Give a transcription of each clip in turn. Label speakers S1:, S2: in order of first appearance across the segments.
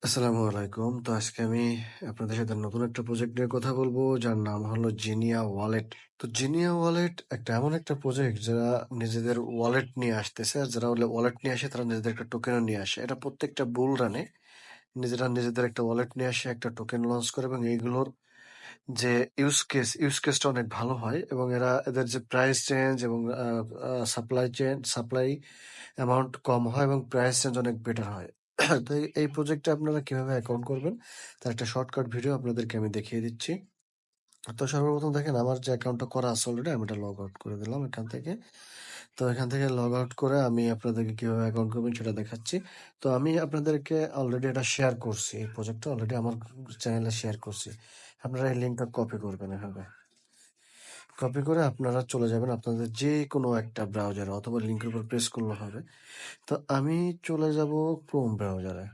S1: আসসালামু আলাইকুম। তো আজকে আমি আপনাদের সাথে নতুন একটা প্রজেক্ট নিয়ে কথা বলবো, যার নাম হলো জিনিয়া ওয়ালেট। তো জিনিয়া ওয়ালেট এমন একটা প্রজেক্ট যারা নিজেদের ওয়ালেট নিয়ে আসতেছে, আর যারা ওয়ালেট নিয়ে আসে তারা নিজেদের একটা টোকেনও নিয়ে আসে। এটা প্রত্যেকটা বুল রানে নিজেরা নিজেদের একটা ওয়ালেট নিয়ে আসে, একটা টোকেন লঞ্চ করে, এবং এইগুলোর যে ইউজ কেসটা অনেক ভালো হয়, এবং এদের যে প্রাইস চেঞ্জ এবং সাপ্লাই অ্যামাউন্ট কম হয়, এবং প্রাইস চেঞ্জ অনেক বেটার হয়। তো এই প্রজেক্টে আপনারা কিভাবে অ্যাকাউন্ট করবেন তার একটা শর্টকাট ভিডিও আপনাদেরকে আমি দেখিয়ে দিচ্ছি। তো সর্বপ্রথম দেখেন, আমার যে অ্যাকাউন্টটা করা আছে অলরেডি, আমি এটা লগ আউট করে দিলাম এখান থেকে। তো এখান থেকে লগ আউট করে আমি আপনাদেরকে কিভাবে অ্যাকাউন্ট করবেন সেটা দেখাচ্ছি। তো আমি আপনাদেরকে অলরেডি এটা শেয়ার করছি, এই প্রজেক্টটা অলরেডি আমার চ্যানেলে শেয়ার করছি। আপনারা এই লিঙ্কটা কপি করবেন এভাবে। কপি করে আপনারা চলে যাবেন আপনাদের যে কোনো একটা ব্রাউজারে, অথবা লিঙ্কের উপর প্রেস করলে হবে। তো আমি চলে যাব ক্রোম ব্রাউজারে।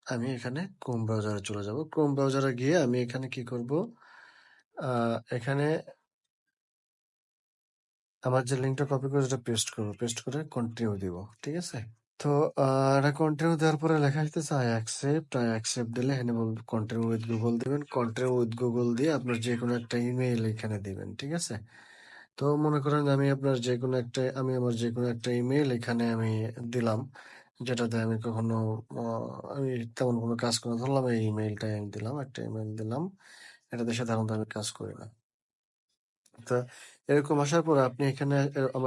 S1: আমি এখানে ক্রোম ব্রাউজারে চলে যাব। ক্রোম ব্রাউজারে গিয়ে আমি এখানে কি করব, এখানে আমার যে লিঙ্কটা কপি করে সেটা পেস্ট করব, পেস্ট করে কন্টিনিউ দিব। ঠিক আছে? তো এটা কন্টিনিউ দেওয়ার পরে লেখা আসতেছে আই অ্যাকসেপ্ট দিলে এখানে কন্টিনিউ উইথ গুগল দিবেন। কন্টিনিউ উইথ গুগল দিয়ে আপনার যে কোনো একটা ইমেইল এখানে দিবেন। ঠিক আছে? তো মনে করেন আমি আমার যে কোনো একটা ইমেইল এখানে আমি দিলাম, যেটাতে আমি কখনো আমি তেমন কোনো কাজ করি না। ধরলাম এই ইমেইলটাই আমি দিলাম, একটা ইমেইল দিলাম, এটাতে সাধারণত আমি কাজ করি না। তো এরকম আসার পর আপনি এখানে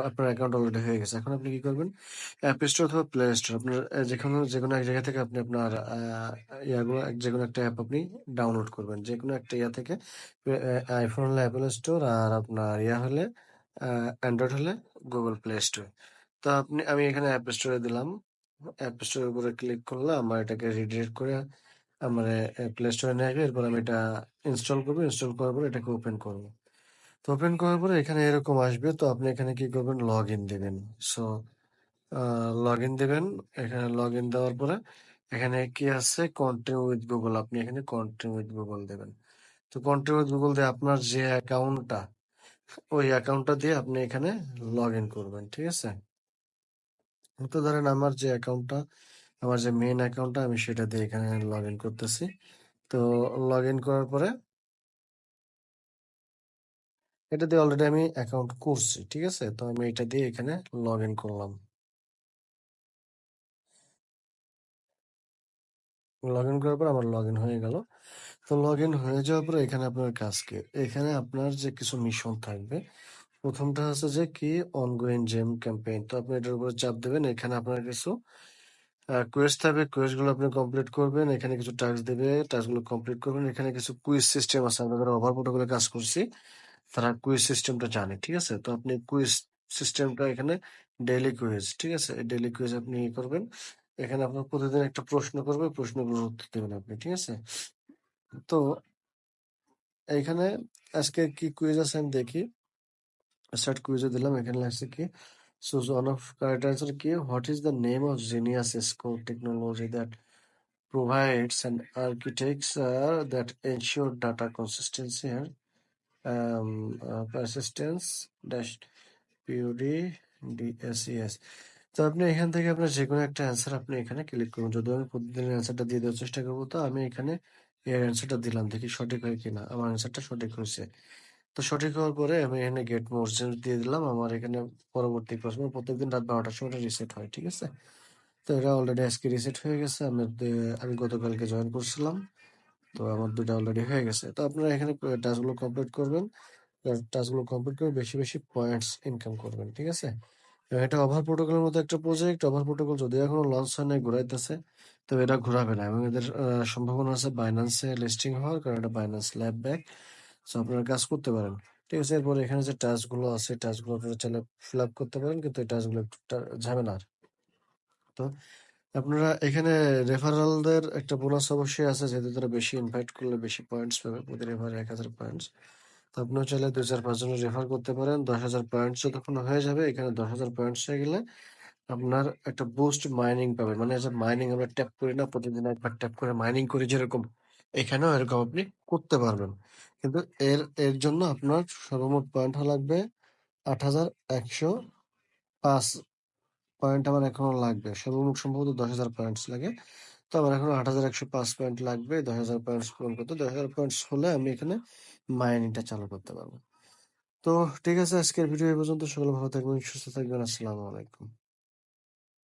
S1: আপনার অ্যাকাউন্ট অলরেডি হয়ে গেছে। এখন আপনি কি করবেন, অ্যাপ স্টোর অথবা প্লে স্টোর, আপনার যে কোনো এক জায়গা থেকে আপনি আপনার যে কোনো একটা অ্যাপ আপনি ডাউনলোড করবেন, যে কোনো একটা ইয়া থেকে। আইফোন হলে অ্যাপেল স্টোর, আর আপনার ইয়া হলে অ্যান্ড্রয়েড হলে গুগল প্লে স্টোর। তো আমি এখানে অ্যাপ স্টোরে দিলাম, অ্যাপ স্টোরের উপরে ক্লিক করলাম, আমার এটাকে রিডিরেক্ট করে আমার প্লে স্টোরে নিয়ে আসবে। এরপর আমি এটা ইনস্টল করবো, ইনস্টল করার পর এটাকে ওপেন করবো। তো ওপেন করার পরে এখানে এরকম আসবে। তো আপনি এখানে কি করবেন, লগ ইন দেবেন। সো লগ ইন দেবেন। এখানে লগ ইন দেওয়ার পরে এখানে কি আছে, কন্টিনিউ উইথ গুগল, আপনি এখানে কন্টিনিউ উইথ গুগল দেবেন। তো কন্টিনিউ উইথ গুগল দিয়ে আপনার যে অ্যাকাউন্টটা, ওই অ্যাকাউন্টটা দিয়ে আপনি এখানে লগ ইন করবেন। ঠিক আছে? তো ধরেন আমার যে মেইন অ্যাকাউন্টটা, আমি সেটা দিয়ে এখানে লগ ইন করতেছি। তো লগ ইন করার পরে এটা দিয়ে অলরেডি আমি অ্যাকাউন্ট করছি। ঠিক আছে? তো আমি এটা দিয়ে এখানে লগ ইন করলাম। লগ ইন করার পর আমার লগ ইন হয়ে গেল। তো লগ ইন হয়ে যাওয়ার পরে এখানে আপনার কাজ কি, এখানে আপনার যে কিছু মিশন থাকবে। প্রথমটা হচ্ছে যে কি, অনগোয়িং জেম ক্যাম্পেইন। তো আপনি এটার উপরে চাপ দেবেন। এখানে আপনার কিছু কোয়েস্ট থাকবে, কোয়েস্ট গুলো আপনি কমপ্লিট করবেন। এখানে কিছু টাস্ক দেবে, টাস্ক গুলো কমপ্লিট করবেন। এখানে কিছু কুইজ সিস্টেম আছে, আমরা যারা ওভার প্রোটোকলে কাজ করছি তারা কুইজ সিস্টেমটা জানে। ঠিক আছে? তো আপনি কুইজ সিস্টেমটা এখানে ডেইলি কুইজ, ঠিক আছে, ডেইলি কুইজ আপনি করবেন। এখানে আপনার প্রতিদিন একটা প্রশ্ন করবে, প্রশ্নগুলোর উত্তর দেবেন আপনি। ঠিক আছে? তো এইখানে আজকে কি কুইজ আছে আমি দেখি। স্টার্ট কুইজে দিলাম, এখানে লাগছে কি, choose one of correct answer কি, what is the name of genius score technology that provides an architecture that ensure data consistency and persistence dash POD DSES। তো আপনি এখান থেকে আপনার যে কোনো একটা অ্যান্সার আপনি এখানে ক্লিক করুন। যদি আমি প্রতিদিনের অ্যান্সারটা দিয়ে দেওয়ার চেষ্টা করবো, তো আমি এখানে এর অ্যান্সারটা দিলাম, দেখি সঠিক হয় কিনা। আমার অ্যান্সারটা সঠিক হয়েছে। তো সঠিক হওয়ার পরে আমি এখানে গেট মোর দিয়ে দিলাম। আমার এখানে পরবর্তী প্রশ্ন, প্রত্যেকদিন রাত 12টার সময় রিসেট হয়। ঠিক আছে? তো এটা অলরেডি আজকে রিসেট হয়ে গেছে। আমি গতকালকে জয়েন করছিলাম। তো আমার 2টা অলরেডি হয়ে গেছে। তো আপনারা এখানে টাস্কগুলো কমপ্লিট করবেন। টাস্কগুলো কমপ্লিট করে বেশি বেশি পয়েন্টস ইনকাম করবেন। ঠিক আছে? এবং এটা ওভার প্রোটোকলের মতো একটা প্রজেক্ট। ওভার প্রোটোকল যদিও এখনো লঞ্চ হয় নাই, ঘুরাইতেছে, তবে এটা ঘুরাবে না, এবং এদের সম্ভাবনা আছে বাইন্যান্সে লিস্টিং হওয়ার, কারণ এটা বাইন্যান্স ল্যাব ব্যাক। সো আপনারা কাজ করতে পারেন। ঠিক আছে? এরপর এখানে যে টাস্কগুলো আছে, টাস্কগুলো আপনারা চাইলে ফিল আপ করতে পারেন, কিন্তু এই টাস্কগুলো একটু ঝামেলার। তো আপনারা এখানে রেফারালদের একটা বোনাস অবশ্যই আছে, যেহেতু তারা বেশি ইনভাইট করলে বেশি পয়েন্টস পাবে, প্রতি রেফারে 1000 পয়েন্টস। তো আপনিও চাইলে 2-4-5 জনের রেফার করতে পারেন। 10,000 পয়েন্টস যতক্ষণ হয়ে যাবে, এখানে 10,000 পয়েন্টস হয়ে গেলে আপনার একটা বুস্ট মাইনিং পাবেন। মানে যে মাইনিং আমরা ট্যাপ করি না, প্রতিদিন একবার ট্যাপ করে মাইনিং করি যেরকম, এখানেও এরকম আপনি করতে পারবেন। কিন্তু এর এর জন্য আপনার সর্বমোট পয়েন্ট লাগবে 8,105। পয়েন্ট আমার এখনো লাগবে। সর্বমোট সম্ভবত 10,000 পয়েন্টস লাগে। তো আমার এখনো 8,105 পয়েন্ট লাগবে 10,000 পয়েন্টস পূরণ করতে। 10,000 পয়েন্টস হলে আমি এখানে মাইনিংটা চালু করতে পারবো। তো ঠিক আছে, আজকের ভিডিও এই পর্যন্ত। সকলে ভালো থাকবেন, সুস্থ থাকবেন। আসসালামু আলাইকুম।